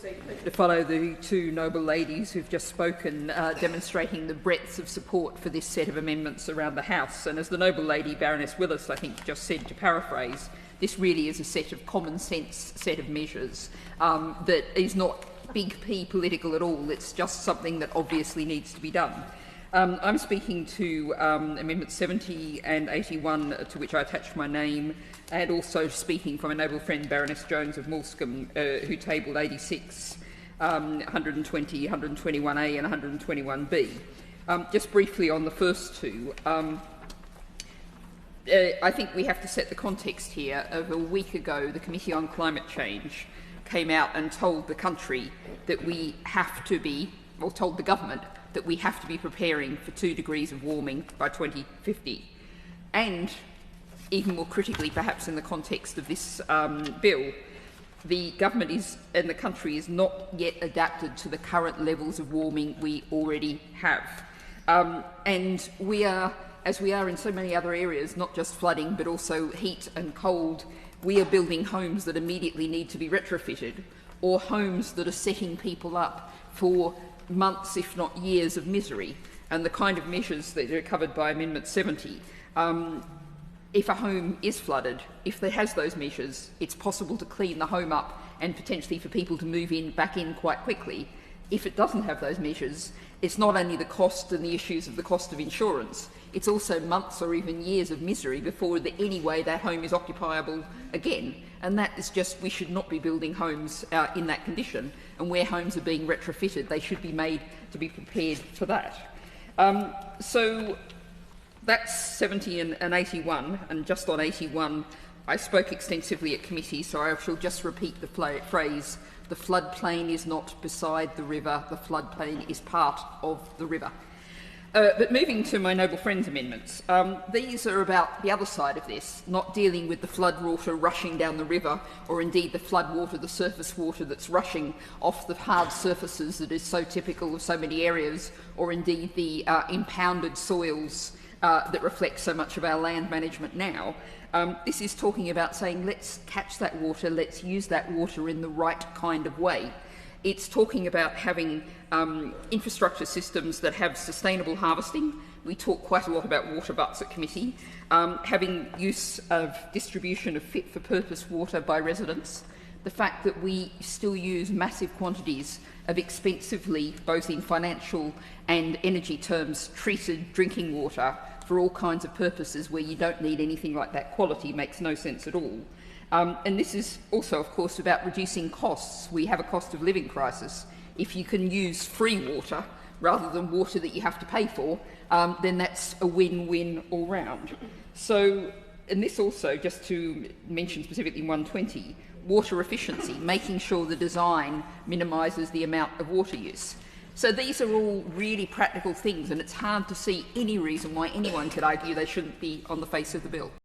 It's a pleasure to follow the two noble ladies who've just spoken, demonstrating the breadth of support for this set of amendments around the House. And as the noble lady Baroness Willis, I think, just said, to paraphrase, this really is a set of common sense set of measures that is not big P political at all. It's just something that obviously needs to be done. I'm speaking to Amendments 70 and 81, to which I attached my name, and also speaking from a noble friend, Baroness Jones of Moulscombe, who tabled 86, 120, 121A and 121B. Just briefly on the first two, I think we have to set the context here. Over a week ago, the Committee on Climate Change came out and told the country that we have to be, or told the government, that we have to be preparing for 2 degrees of warming by 2050. And, even more critically perhaps in the context of this bill, the government and the country is not yet adapted to the current levels of warming we already have. And we are, as we are in so many other areas, not just flooding but also heat and cold, we are building homes that immediately need to be retrofitted, or homes that are setting people up for months, if not years, of misery. And the kind of measures that are covered by Amendment 70, if a home is flooded, if there has those measures, it's possible to clean the home up and potentially for people to move back in quite quickly. If it doesn't have those measures, it's not only the cost and the issues of the cost of insurance, it's also months or even years of misery before any way that home is occupiable again. And that is just, we should not be building homes in that condition. And where homes are being retrofitted, they should be made to be prepared for that. So that's 70 and 81, and just on 81, I spoke extensively at committee, so I shall just repeat the phrase, the floodplain is not beside the river, the floodplain is part of the river. But moving to my noble friends' amendments, these are about the other side of this, not dealing with the flood water rushing down the river, or indeed the flood water, the surface water that's rushing off the hard surfaces that is so typical of so many areas, or indeed the impounded soils that reflect so much of our land management now. This is talking about saying, let's catch that water, let's use that water in the right kind of way. It's talking about having infrastructure systems that have sustainable harvesting. We talk quite a lot about water butts at committee. Having use of distribution of fit-for-purpose water by residents. The fact that we still use massive quantities of expensively, both in financial and energy terms, treated drinking water for all kinds of purposes where you don't need anything like that quality makes no sense at all. And this is also, of course, about reducing costs. We have a cost of living crisis. If you can use free water rather than water that you have to pay for, then that's a win-win all round. So, and this also, just to mention specifically 120, water efficiency, making sure the design minimises the amount of water use. So these are all really practical things, and it's hard to see any reason why anyone could argue they shouldn't be on the face of the bill.